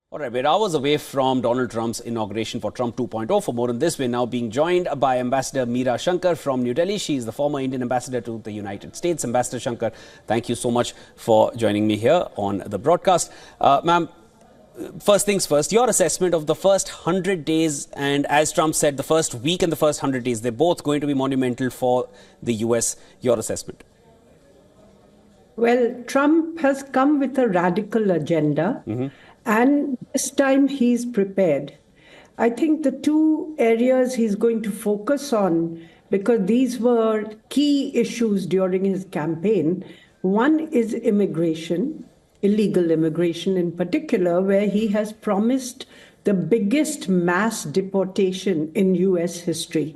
All right, we're hours away from Donald Trump's inauguration for Trump 2.0. For more on this, we're now being joined by Ambassador Meera Shankar from New Delhi. She is the former Indian ambassador to the United States. Ambassador Shankar, thank you so much for joining me here on the broadcast. Ma'am, first things first, your assessment of the first 100 days and, as Trump said, the first week and the first 100 days, they're both going to be monumental for the US. Your assessment? Well, Trump has come with a radical agenda. And this time he's prepared. I think the two areas he's going to focus on, because these were key issues during his campaign. One is immigration, illegal immigration in particular, where he has promised the biggest mass deportation in US history.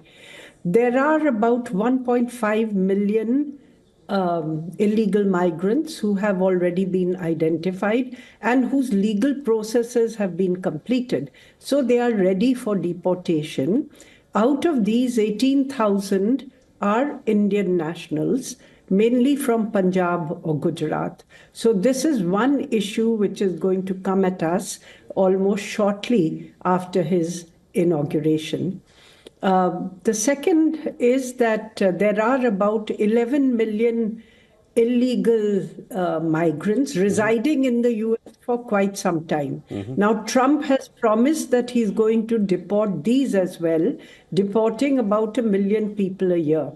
There are about 1.5 million illegal migrants who have already been identified and whose legal processes have been completed. So they are ready for deportation. Out of these, 18,000 are Indian nationals, mainly from Punjab or Gujarat. So this is one issue which is going to come at us almost shortly after his inauguration. The second is that there are about 11 million illegal migrants residing in the US for quite some time. Now, Trump has promised that he's going to deport these as well, deporting about 1 million people a year.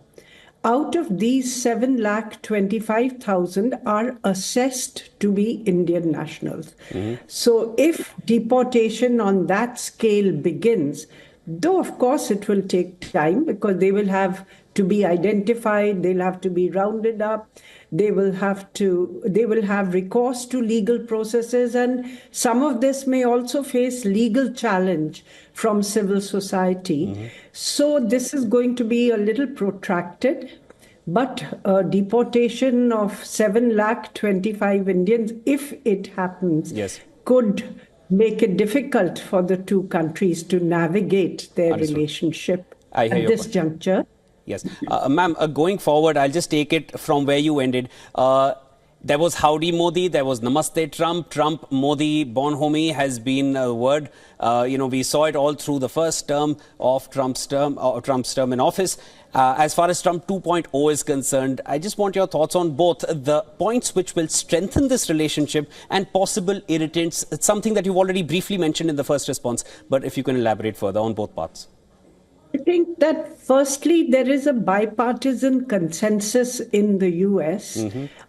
Out of these, 7,25,000 are assessed to be Indian nationals. So if deportation on that scale begins, though, of course, it will take time because they will have to be identified, they'll have to be rounded up, they will have recourse to legal processes, and some of this may also face legal challenge from civil society. So this is going to be a little protracted, but deportation of 7,25,000 Indians, if it happens, could make it difficult for the two countries to navigate their relationship at this juncture. Yes. Ma'am, going forward, I'll just take it from where you ended. There was Howdy Modi, there was Namaste Trump. Trump, Modi, Bonhomie has been a word. We saw it all through the first term of Trump's term in office. As far as Trump 2.0 is concerned, I just want your thoughts on both the points which will strengthen this relationship and possible irritants. It's something that you've already briefly mentioned in the first response, but if you can elaborate further on both parts. I think that firstly, there is a bipartisan consensus in the US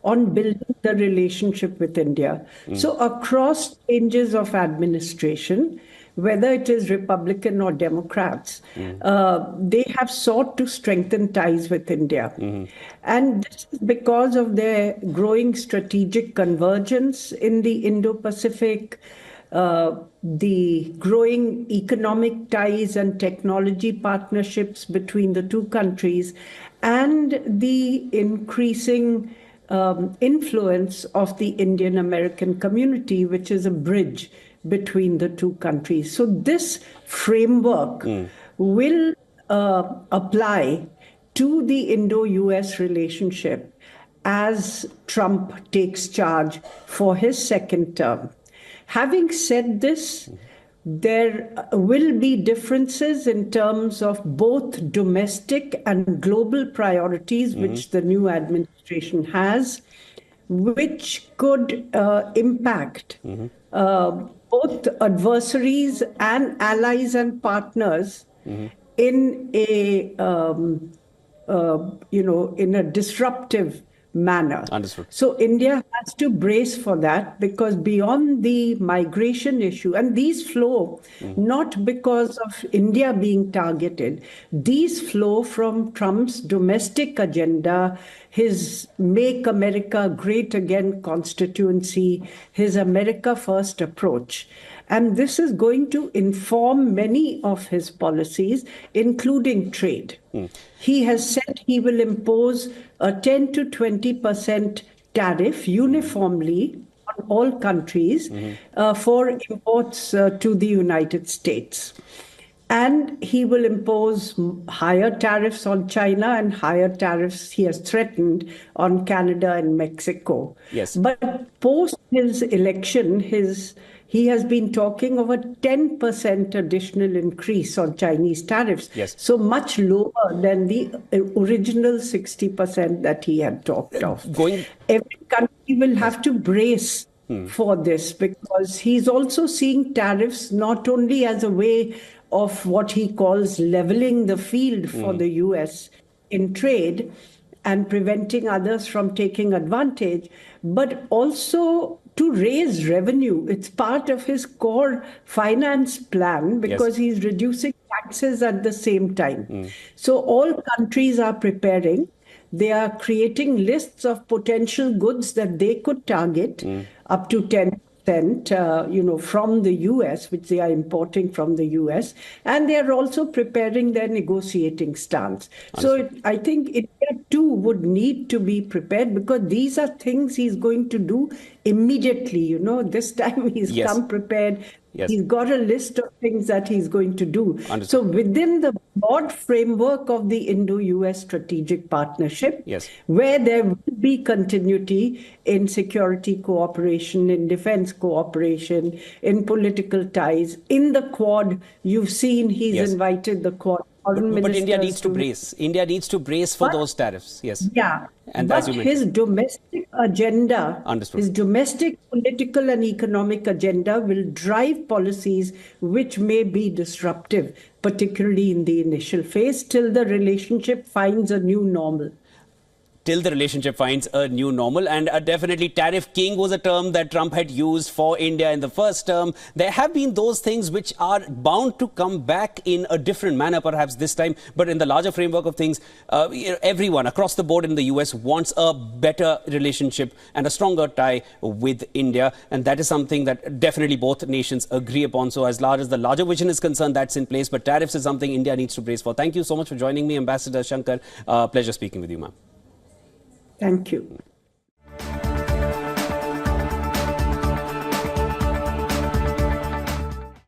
on building the relationship with India. So across changes of administration, whether it is Republican or Democrats, they have sought to strengthen ties with India. And this is because of their growing strategic convergence in the Indo-Pacific, the growing economic ties and technology partnerships between the two countries, and the increasing influence of the Indian American community, which is a bridge between the two countries. So this framework will apply to the Indo-US relationship as Trump takes charge for his second term. Having said this, there will be differences in terms of both domestic and global priorities, which the new administration has, which could impact both adversaries and allies and partners in a in a disruptive manner. Understood. So India has to brace for that, because beyond the migration issue, and these flow not because of India being targeted, these flow from Trump's domestic agenda, his Make America Great Again constituency, his America First approach. And this is going to inform many of his policies, including trade. He has said he will impose a 10 to 20% tariff uniformly on all countries for imports to the United States. And he will impose higher tariffs on China and higher tariffs, he has threatened, on Canada and Mexico. Yes. But post his election, his he has been talking of a 10% additional increase on Chinese tariffs. Yes. So much lower than the original 60% that he had talked of. Every country will have to brace for this, because he's also seeing tariffs not only as a way of what he calls leveling the field for the US in trade and preventing others from taking advantage, but also to raise revenue. It's part of his core finance plan, because he's reducing taxes at the same time. So all countries are preparing. They are creating lists of potential goods that they could target up to 10%, from the US, which they are importing from the US, and they are also preparing their negotiating stance. So I think India too would need to be prepared, because these are things he's going to do immediately. This time he's come prepared. He's got a list of things that he's going to do. So within the broad framework of the Indo-US strategic partnership, where there will be continuity in security cooperation, in defense cooperation, in political ties, in the Quad, you've seen he's invited the Quad. But India needs to brace. India needs to brace for those tariffs. Yes. Yeah. And but his domestic agenda, his domestic political and economic agenda will drive policies which may be disruptive, particularly in the initial phase, till the relationship finds a new normal. Till the relationship finds a new normal. And definitely tariff king was a term that Trump had used for India in the first term. There have been those things which are bound to come back in a different manner, perhaps this time. But in the larger framework of things, everyone across the board in the US wants a better relationship and a stronger tie with India. And that is something that definitely both nations agree upon. So as large as the larger vision is concerned, that's in place. But tariffs is something India needs to brace for. Thank you so much for joining me, Ambassador Shankar. Pleasure speaking with you, ma'am. Thank you.